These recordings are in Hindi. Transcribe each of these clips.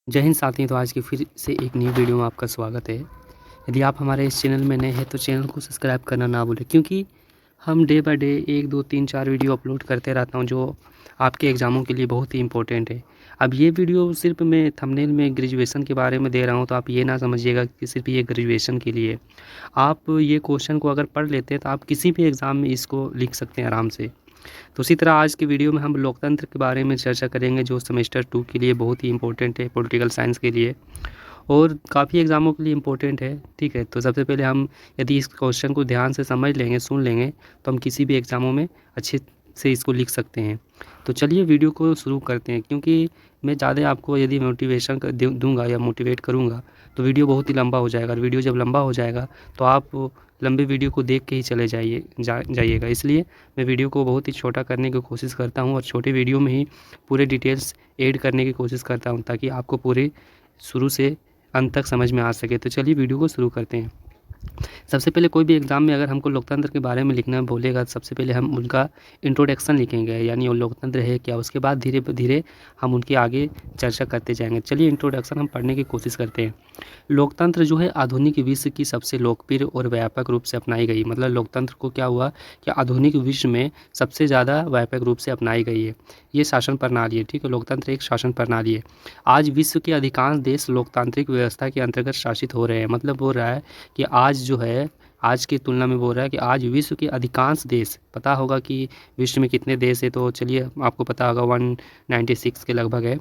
जय हिंद साथियों। तो आज की फिर से एक न्यू वीडियो में आपका स्वागत है। यदि आप हमारे इस चैनल में नए हैं तो चैनल को सब्सक्राइब करना ना भूलें, क्योंकि हम day by day 1, 2, 3, 4 video upload करते रहता हूं जो आपके एग्ज़ामों के लिए बहुत ही इम्पोर्टेंट है। अब ये वीडियो सिर्फ मैं थंबनेल में ग्रेजुएशन के बारे में दे रहा हूं, तो आप ये ना समझिएगा कि सिर्फ ये ग्रेजुएशन के लिए। आप ये क्वेश्चन को अगर पढ़ लेते हैं तो आप किसी भी एग्ज़ाम में इसको लिख सकते हैं आराम से। तो उसी तरह आज की वीडियो में हम लोकतंत्र के बारे में चर्चा करेंगे, जो सेमेस्टर 2 के लिए बहुत ही इम्पोर्टेंट है, पॉलिटिकल साइंस के लिए और काफ़ी एग्ज़ामों के लिए इम्पोर्टेंट है। ठीक है, तो सबसे पहले हम यदि इस क्वेश्चन को ध्यान से समझ लेंगे, सुन लेंगे, तो हम किसी भी एग्ज़ामों में अच्छे से इसको लिख सकते हैं। तो चलिए वीडियो को शुरू करते हैं, क्योंकि मैं ज़्यादा आपको यदि मोटिवेशन दूंगा या मोटिवेट करूंगा तो वीडियो बहुत ही लंबा हो जाएगा, और वीडियो जब लंबा हो जाएगा तो आप लंबे वीडियो को देख के ही चले जाइएगा। इसलिए मैं वीडियो को बहुत ही छोटा करने की कोशिश करता हूं और छोटे वीडियो में ही पूरे डिटेल्स ऐड करने की कोशिश करता हूं, ताकि आपको पूरे शुरू से अंत तक समझ में आ सके। तो चलिए वीडियो को शुरू करते हैं। सबसे पहले कोई भी एग्ज़ाम में अगर हमको लोकतंत्र के बारे में लिखना बोलेगा तो सबसे पहले हम उनका इंट्रोडक्शन लिखेंगे, यानी वो लोकतंत्र है क्या। उसके बाद धीरे धीरे हम उनके आगे चर्चा करते जाएंगे। चलिए इंट्रोडक्शन हम पढ़ने की कोशिश करते हैं। लोकतंत्र जो है आधुनिक विश्व की सबसे लोकप्रिय और व्यापक रूप से अपनाई गई, मतलब लोकतंत्र को क्या हुआ कि आधुनिक विश्व में सबसे ज़्यादा व्यापक रूप से अपनाई गई है। ये शासन प्रणाली है, ठीक है। लोकतंत्र एक शासन प्रणाली है। आज विश्व के अधिकांश देश लोकतांत्रिक व्यवस्था के अंतर्गत शासित हो रहे हैं। मतलब हो रहा है कि आज जो है, आज की तुलना में बोल रहा है कि आज विश्व के अधिकांश देश, पता होगा कि विश्व में कितने देश है, तो चलिए आपको पता होगा 196 के लगभग है।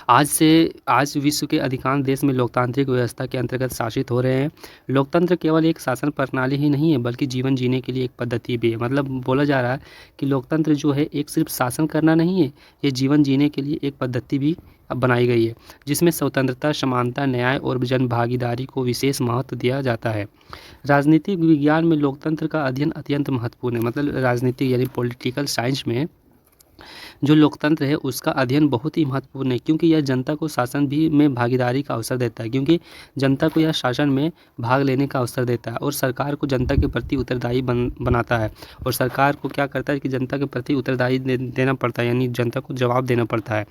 आज विश्व के अधिकांश देश में लोकतांत्रिक व्यवस्था के अंतर्गत शासित हो रहे हैं। लोकतंत्र केवल एक शासन प्रणाली ही नहीं है, बल्कि जीवन जीने के लिए एक पद्धति भी है। मतलब बोला जा रहा है कि लोकतंत्र जो है एक सिर्फ शासन करना नहीं है, ये जीवन जीने के लिए एक पद्धति भी अब बनाई गई है, जिसमें स्वतंत्रता, समानता, न्याय और जन भागीदारी को विशेष महत्व दिया जाता है। राजनीतिक विज्ञान में लोकतंत्र का अध्ययन अत्यंत महत्वपूर्ण है। मतलब राजनीति यानी पॉलिटिकल साइंस में जो लोकतंत्र है उसका अध्ययन बहुत ही महत्वपूर्ण है, क्योंकि यह जनता को शासन भी में भागीदारी का अवसर देता है, क्योंकि जनता को यह शासन में भाग लेने का अवसर देता है और सरकार को जनता के प्रति उत्तरदायी बनाता है। और सरकार को क्या करता है कि जनता के प्रति उत्तरदायी देना पड़ता है, यानी जनता को जवाब देना पड़ता है।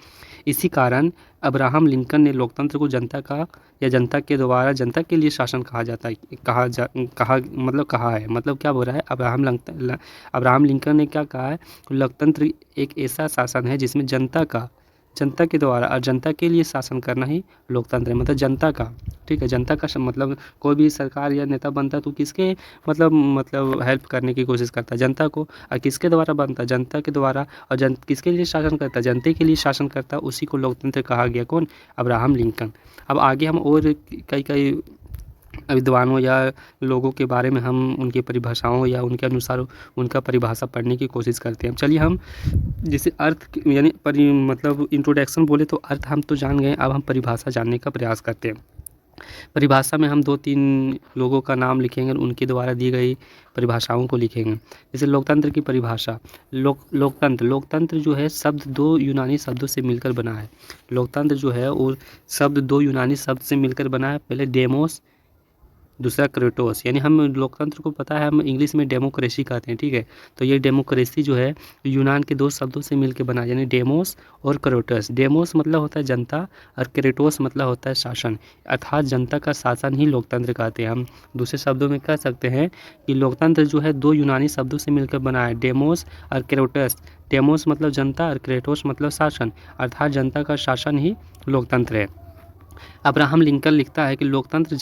इसी कारण अब्राहम लिंकन ने लोकतंत्र को जनता का या जनता के द्वारा जनता के लिए शासन कहा जाता है, कहा है। मतलब क्या बोल रहा है अब्राहम लिंकन ने क्या कहा है, लोकतंत्र एक ऐसा शासन है जिसमें जनता के द्वारा और जनता के लिए शासन करना ही लोकतंत्र है। मतलब जनता का, ठीक है, जनता का मतलब कोई भी सरकार या नेता बनता है तो किसके मतलब हेल्प करने की कोशिश करता है, जनता को। और किसके द्वारा बनता है, जनता के द्वारा। और किसके लिए शासन करता है, जनता के लिए शासन करता है। उसी को लोकतंत्र कहा गया। कौन? Abraham Lincoln. अब आगे हम और कई विद्वानों या लोगों के बारे में हम उनकी परिभाषाओं या उनके अनुसार उनका परिभाषा पढ़ने की कोशिश करते हैं। चलिए हम जैसे यानी मतलब इंट्रोडक्शन बोले तो अर्थ हम तो जान गए, अब हम परिभाषा जानने का प्रयास करते हैं। परिभाषा में हम 2-3 लोगों का नाम लिखेंगे और उनके द्वारा दी गई परिभाषाओं को लिखेंगे। जैसे लोकतंत्र की परिभाषा, लोकतंत्र जो है शब्द 2 यूनानी शब्दों से मिलकर बना है। लोकतंत्र जो है वो शब्द 2 यूनानी शब्द से मिलकर बना है। पहले डेमोस, दूसरा क्रेटोस। यानी हम लोकतंत्र को पता है, हम इंग्लिश में डेमोक्रेसी कहते हैं, ठीक है। तो ये डेमोक्रेसी जो है यूनान के 2 शब्दों से मिलकर बना, यानी डेमोस और क्रेटोस। डेमोस मतलब होता है जनता और क्रेटोस मतलब होता है शासन, अर्थात जनता का शासन ही लोकतंत्र कहते हैं। हम दूसरे शब्दों में कह सकते हैं कि लोकतंत्र जो है 2 यूनानी शब्दों से मिलकर बना है, डेमोस और क्रेटोस। डेमोस मतलब जनता और क्रेटोस मतलब शासन, अर्थात जनता का शासन ही लोकतंत्र है। अब्राहम लिंकन लिखता है कि लोकतंत्र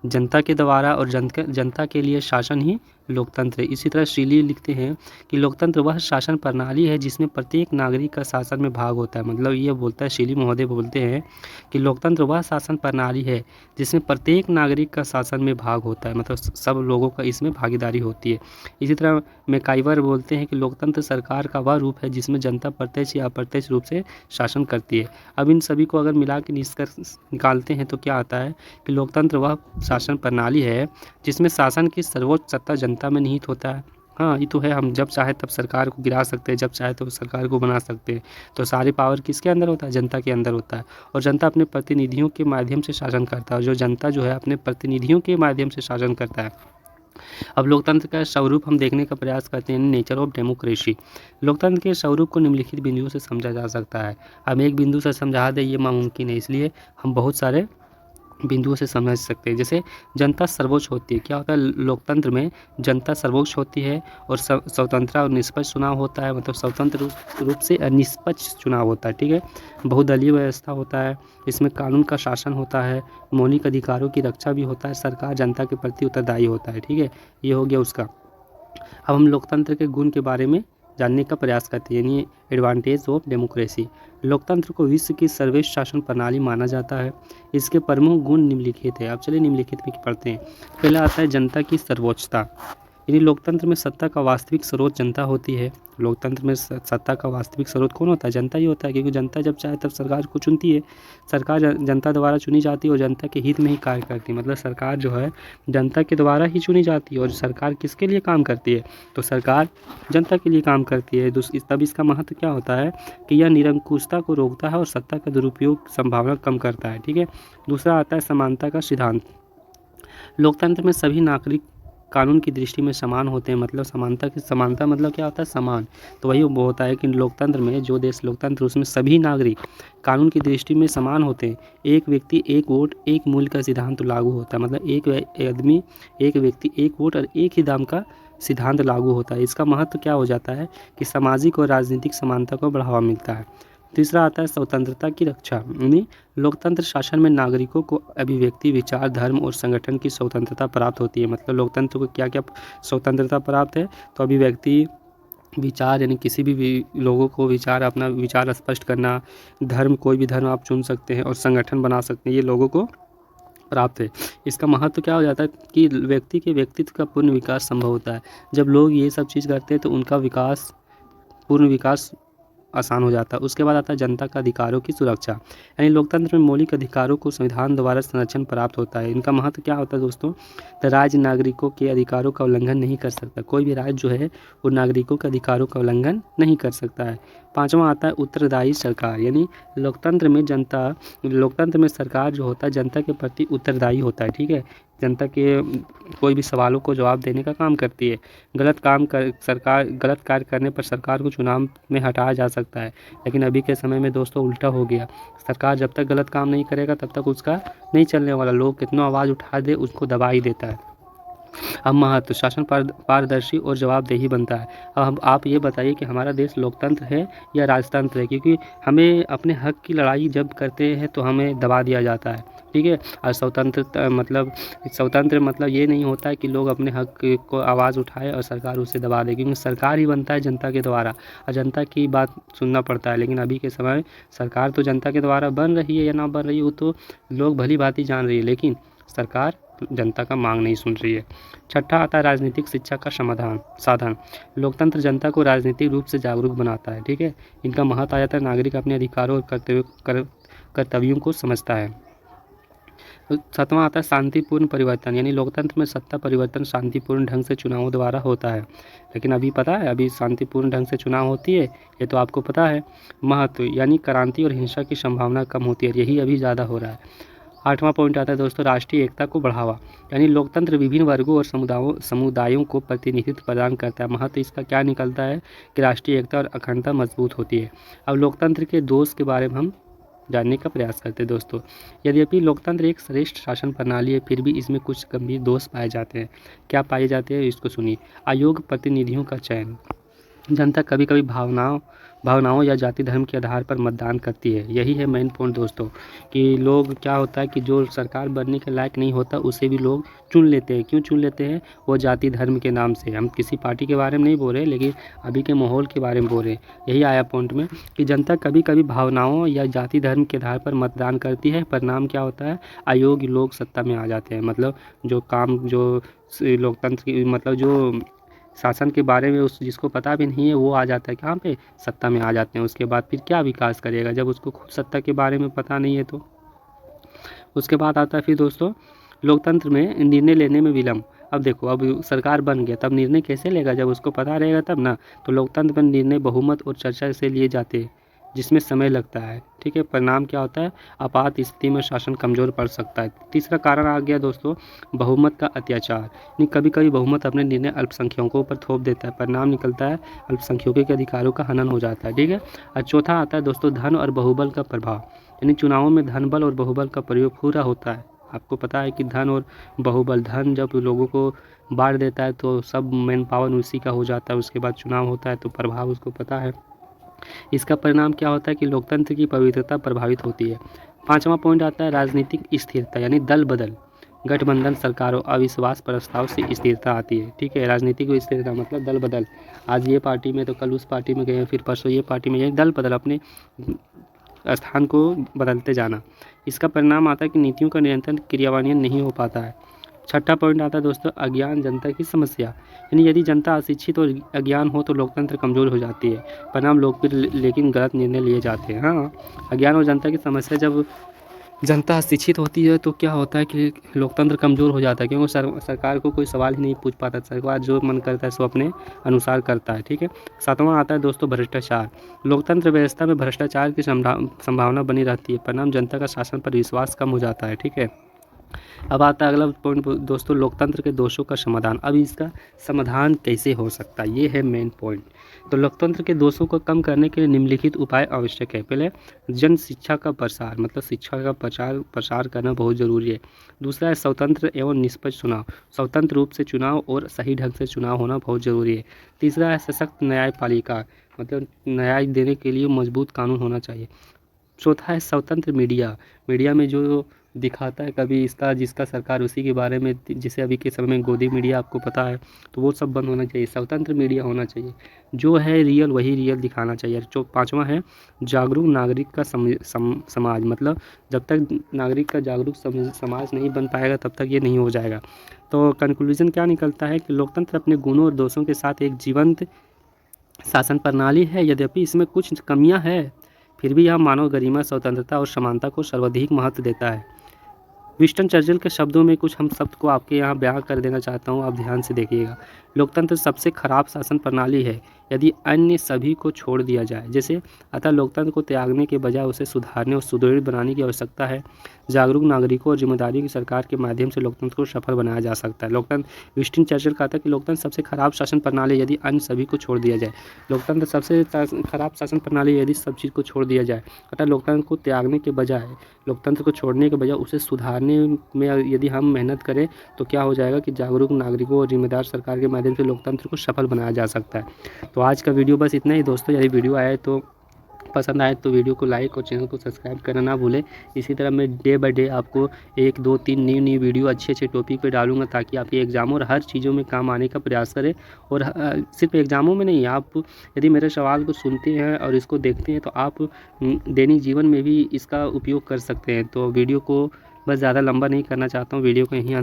जनता के द्वारा और जनता के लिए शासन ही लोकतंत्र है। इसी तरह श्रीली लिखते हैं कि लोकतंत्र वह शासन प्रणाली है जिसमें प्रत्येक नागरिक का शासन में भाग होता है। मतलब ये बोलता है, श्रीली महोदय बोलते हैं कि लोकतंत्र वह शासन प्रणाली है जिसमें प्रत्येक नागरिक का शासन में भाग होता है, मतलब सब लोगों का इसमें भागीदारी होती है। इसी तरह मैकाइवर बोलते हैं कि लोकतंत्र सरकार का वह रूप है जिसमें जनता प्रत्यक्ष या अप्रत्यक्ष रूप से शासन करती है। अब इन सभी को अगर मिला के निष्कर्ष निकालते हैं तो क्या आता है कि लोकतंत्र वह शासन प्रणाली है जिसमें शासन की सर्वोच्च सत्ता जनता में निहित होता है। हाँ, ये तो है, हम जब चाहे तब सरकार को गिरा सकते हैं, जब चाहे तो सरकार को बना सकते हैं। तो सारी पावर किसके अंदर होता है? जनता के अंदर होता है। और जनता अपने प्रतिनिधियों के माध्यम से शासन करता है, और जो जनता जो है अपने प्रतिनिधियों के माध्यम से शासन करता है। अब लोकतंत्र का स्वरूप हम देखने का प्रयास करते हैं, नेचर ऑफ डेमोक्रेसी। लोकतंत्र के स्वरूप को निम्नलिखित बिंदुओं से समझा जा सकता है। हम एक बिंदु से समझा दें ये नामुमकिन है, इसलिए हम बहुत सारे बिंदुओं से समझ सकते हैं। जैसे जनता सर्वोच्च होती है। क्या होता है लोकतंत्र में? जनता सर्वोच्च होती है और स्वतंत्र और निष्पक्ष चुनाव होता है, मतलब स्वतंत्र रूप से निष्पक्ष चुनाव होता है। ठीक है। बहुदलीय व्यवस्था होता है, इसमें कानून का शासन होता है, मौलिक अधिकारों की रक्षा भी होता है, सरकार जनता के प्रति उत्तरदायी होता है। ठीक है, ये हो गया उसका। अब हम लोकतंत्र के गुण के बारे में जानने का प्रयास करते हैं, यानी एडवांटेज ऑफ डेमोक्रेसी। लोकतंत्र को विश्व की सर्वश्रेष्ठ शासन प्रणाली माना जाता है। इसके प्रमुख गुण निम्नलिखित है। अब चलिए निम्नलिखित में पढ़ते हैं। पहला आता है जनता की सर्वोच्चता, यानी लोकतंत्र में सत्ता का वास्तविक स्रोत जनता होती है। लोकतंत्र में सत्ता का वास्तविक स्रोत कौन होता है? जनता ही होता है, क्योंकि जनता जब चाहे तब सरकार को चुनती है। सरकार जनता द्वारा चुनी जाती है और जनता के हित में ही कार्य करती है। मतलब सरकार जो है जनता के द्वारा ही चुनी जाती है। और सरकार किसके लिए काम करती है? तो सरकार जनता के लिए काम करती है। तब इसका महत्व क्या होता है कि यह निरंकुशता को रोकता है और सत्ता का दुरुपयोग संभावना कम करता है। ठीक है। दूसरा आता है समानता का सिद्धांत। लोकतंत्र में सभी नागरिक कानून की दृष्टि में समान होते हैं। मतलब समानता मतलब क्या होता है? समान। तो वही वो होता है कि लोकतंत्र में, जो देश लोकतंत्र उसमें सभी नागरिक कानून की दृष्टि में समान होते हैं। एक व्यक्ति एक वोट एक मूल्य का सिद्धांत लागू होता है। मतलब एक आदमी एक व्यक्ति एक वोट और एक ही दाम का सिद्धांत लागू होता है। इसका महत्व क्या हो जाता है कि सामाजिक और राजनीतिक समानता को बढ़ावा मिलता है। तीसरा आता है स्वतंत्रता की रक्षा, यानी लोकतंत्र शासन में नागरिकों को अभिव्यक्ति, विचार, धर्म और संगठन की स्वतंत्रता प्राप्त होती है। मतलब लोकतंत्र को क्या क्या स्वतंत्रता प्राप्त है? तो अभिव्यक्ति, विचार, यानी किसी भी लोगों को अपना विचार स्पष्ट करना, धर्म कोई भी धर्म आप चुन सकते हैं, और संगठन बना सकते हैं, ये लोगों को प्राप्त है। इसका महत्व क्या हो जाता है कि व्यक्ति के व्यक्तित्व का पूर्ण विकास संभव होता है। जब लोग ये सब चीज़ करते हैं तो उनका पूर्ण विकास आसान हो जाता है। उसके बाद आता है जनता का अधिकारों की सुरक्षा, यानी लोकतंत्र में मौलिक अधिकारों को संविधान द्वारा संरक्षण प्राप्त होता है। इनका महत्व क्या होता है दोस्तों? तो राज्य नागरिकों के अधिकारों का उल्लंघन नहीं कर सकता। कोई भी राज्य जो है वो नागरिकों के अधिकारों का उल्लंघन नहीं कर सकता है। पाँचवां आता है उत्तरदायी सरकार, यानी लोकतंत्र में सरकार जो होता है जनता के प्रति उत्तरदायी होता है। ठीक है। जनता के कोई भी सवालों को जवाब देने का काम करती है। गलत कार्य करने पर सरकार को चुनाव में हटाया जा सकता है। लेकिन अभी के समय में दोस्तों उल्टा हो गया। सरकार जब तक गलत काम नहीं करेगा तब तक उसका नहीं चलने वाला। लोग कितना आवाज़ उठा दे उसको दबा ही देता है। अब महत्व शासन पारदर्शी और जवाबदेही बनता है। अब आप ये बताइए कि हमारा देश लोकतंत्र है या राजतंत्र है? क्योंकि हमें अपने हक की लड़ाई जब करते हैं तो हमें दबा दिया जाता है। ठीक है। और स्वतंत्र मतलब ये नहीं होता है कि लोग अपने हक को आवाज़ उठाए और सरकार उसे दबा दे, क्योंकि सरकार ही बनता है जनता के द्वारा और जनता की बात सुनना पड़ता है। लेकिन अभी के समय सरकार तो जनता के द्वारा बन रही है या ना बन रही है वो तो लोग भली भांति जान रही है, लेकिन सरकार जनता का मांग नहीं सुन रही है। छठा आता है राजनीतिक शिक्षा का साधन। लोकतंत्र जनता को राजनीतिक रूप से जागरूक बनाता है। ठीक है। इनका महत्व आ जाता है नागरिक अपने अधिकारों और कर्तव्यों को समझता है। सातवां आता है शांतिपूर्ण परिवर्तन, यानी लोकतंत्र में सत्ता परिवर्तन शांतिपूर्ण ढंग से चुनावों द्वारा होता है। लेकिन अभी पता है अभी शांतिपूर्ण ढंग से चुनाव होती है, ये तो आपको पता है। महत्व यानी क्रांति और हिंसा की संभावना कम होती है, यही अभी ज़्यादा हो रहा है। आठवां पॉइंट आता है दोस्तों राष्ट्रीय एकता को बढ़ावा, यानी लोकतंत्र विभिन्न वर्गों और समुदायों को प्रतिनिधित्व प्रदान करता है। महत्व इसका क्या निकलता है कि राष्ट्रीय एकता और अखंडता मजबूत होती है। अब लोकतंत्र के दोष के बारे में हम जानने का प्रयास करते हैं दोस्तों। यद्यपि लोकतंत्र एक श्रेष्ठ शासन प्रणाली है, फिर भी इसमें कुछ गंभीर दोष पाए जाते हैं। क्या पाए जाते हैं इसको सुनिए। अयोग्य प्रतिनिधियों का चयन, जनता कभी कभी भावनाओं या जाति धर्म के आधार पर मतदान करती है। यही है मेन पॉइंट दोस्तों कि लोग क्या होता है कि जो सरकार बनने के लायक नहीं होता उसे भी लोग चुन लेते हैं। क्यों चुन लेते हैं? वो जाति धर्म के नाम से। हम किसी पार्टी के बारे में नहीं बोल रहे, लेकिन अभी के माहौल के बारे में बोल रहे हैं। यही आया पॉइंट में कि जनता कभी कभी भावनाओं या जाति धर्म के आधार पर मतदान करती है। परिणाम क्या होता है? अयोग्य लोग सत्ता में आ जाते हैं। मतलब जो लोकतंत्र की मतलब जो शासन के बारे में जिसको पता भी नहीं है वो आ जाता है कहाँ पे? सत्ता में आ जाते हैं। उसके बाद फिर क्या विकास करेगा जब उसको खुद सत्ता के बारे में पता नहीं है तो। उसके बाद आता है फिर दोस्तों लोकतंत्र में निर्णय लेने में विलम्ब। अब देखो अब सरकार बन गया तब निर्णय कैसे लेगा? जब उसको पता रहेगा तब ना। तो लोकतंत्र में निर्णय बहुमत और चर्चा से लिए जाते हैं। जिसमें समय लगता है। ठीक है, परिणाम क्या होता है, आपात स्थिति में शासन कमज़ोर पड़ सकता है। तीसरा कारण आ गया दोस्तों, बहुमत का अत्याचार। नहीं, कभी कभी बहुमत अपने निर्णय अल्पसंख्यकों पर थोप देता है, परिणाम निकलता है अल्पसंख्यकों के अधिकारों का हनन हो जाता है। ठीक है, और चौथा आता है दोस्तों, धन और बहुबल का प्रभाव। यानी चुनावों में धन बल और बहुबल का प्रयोग पूरा होता है। आपको पता है कि धन और बहुबल, धन जब लोगों को बांट देता है तो सब मैन पावर उसी का हो जाता है, उसके बाद चुनाव होता है तो प्रभाव उसको पता है। इसका परिणाम क्या होता है कि लोकतंत्र की पवित्रता प्रभावित होती है। पांचवा पॉइंट आता है राजनीतिक स्थिरता, यानी दल बदल, गठबंधन सरकारों, अविश्वास प्रस्ताव से स्थिरता आती है। ठीक है, राजनीतिक स्थिरता मतलब दल बदल, आज ये पार्टी में तो कल उस पार्टी में गए, फिर परसों ये पार्टी में, ये दल बदल, अपने स्थान को बदलते जाना। इसका परिणाम आता है कि नीतियों का निरंतर क्रियान्वयन नहीं हो पाता है। छठा पॉइंट आता है दोस्तों, अज्ञान जनता की समस्या। यानी यदि जनता अशिक्षित और अज्ञान हो तो लोकतंत्र कमजोर हो जाती है, परिणाम लोकप्रिय लेकिन गलत निर्णय लिए जाते हैं। हाँ, अज्ञान और जनता की समस्या, जब जनता अशिक्षित होती है तो क्या होता है कि लोकतंत्र कमज़ोर हो जाता है, क्योंकि सरकार को कोई सवाल ही नहीं पूछ पाता, सरकार जो मन करता है सो अपने अनुसार करता है। ठीक है, सातवां आता है दोस्तों, भ्रष्टाचार। लोकतंत्र व्यवस्था में भ्रष्टाचार की संभावना बनी रहती है, परिणाम जनता का शासन पर विश्वास कम हो जाता है। ठीक है, अब आता है अगला पॉइंट दोस्तों, लोकतंत्र के दोषों का समाधान। अब इसका समाधान कैसे हो सकता है, ये है मेन पॉइंट। तो लोकतंत्र के दोषों को कम करने के लिए निम्नलिखित उपाय आवश्यक है। पहले, जन शिक्षा का प्रसार, मतलब शिक्षा का प्रसार करना बहुत ज़रूरी है। दूसरा है स्वतंत्र एवं निष्पक्ष चुनाव, स्वतंत्र रूप से चुनाव और सही ढंग से चुनाव होना बहुत ज़रूरी है। तीसरा है सशक्त न्यायपालिका, मतलब न्याय देने के लिए मजबूत कानून होना चाहिए। चौथा है स्वतंत्र मीडिया, मीडिया में जो दिखाता है कभी इसका जिसका सरकार उसी के बारे में, जैसे अभी के समय में गोदी मीडिया आपको पता है, तो वो सब बंद होना चाहिए, स्वतंत्र मीडिया होना चाहिए, जो है रियल वही रियल दिखाना चाहिए। जो पांचवा है जागरूक नागरिक का समाज, मतलब जब तक नागरिक का जागरूक समाज नहीं बन पाएगा तब तक ये नहीं हो जाएगा। तो कंक्लूजन क्या निकलता है कि लोकतंत्र अपने गुणों और दोषों के साथ एक जीवंत शासन प्रणाली है, यद्यपि इसमें कुछ कमियां हैं, फिर भी यह मानव गरिमा, स्वतंत्रता और समानता को सर्वाधिक महत्व देता है। विंस्टन चर्चिल के शब्दों में कुछ हम शब्द को आपके यहाँ बयां कर देना चाहता हूँ, आप ध्यान से देखिएगा। लोकतंत्र सबसे खराब शासन प्रणाली है यदि अन्य सभी को छोड़ दिया जाए। जैसे अतः लोकतंत्र को त्यागने के बजाय उसे सुधारने और सुदृढ़ बनाने की आवश्यकता है। जागरूक नागरिकों और जिम्मेदारी की सरकार के माध्यम से लोकतंत्र को सफल बनाया जा सकता है। लोकतंत्र, विंस्टन चर्चिल कहता है कि लोकतंत्र सबसे खराब शासन प्रणाली है यदि अन्य सभी को छोड़ दिया जाए। लोकतंत्र सबसे खराब शासन प्रणाली है यदि सब चीज़ को छोड़ दिया जाए। अतः लोकतंत्र को त्यागने के बजाय, लोकतंत्र को छोड़ने के बजाय उसे सुधारने में यदि हम मेहनत करें तो क्या हो जाएगा कि जागरूक नागरिकों और जिम्मेदार सरकार के माध्यम से लोकतंत्र को सफल बनाया जा सकता है। तो आज का वीडियो बस इतना ही दोस्तों। यदि वीडियो आए तो पसंद आए तो वीडियो को लाइक और चैनल को सब्सक्राइब करना ना भूलें। इसी तरह मैं डे बाय डे आपको 1, 2, 3 न्यू वीडियो अच्छे टॉपिक पे डालूंगा ताकि आपके एग्जामों और हर चीज़ों में काम आने का प्रयास करें। और सिर्फ एग्जामों में नहीं, आप यदि मेरे सवाल को सुनते हैं और इसको देखते हैं तो आप दैनिक जीवन में भी इसका उपयोग कर सकते हैं। तो वीडियो को बस ज़्यादा लंबा नहीं करना चाहता हूँ, वीडियो को यहीं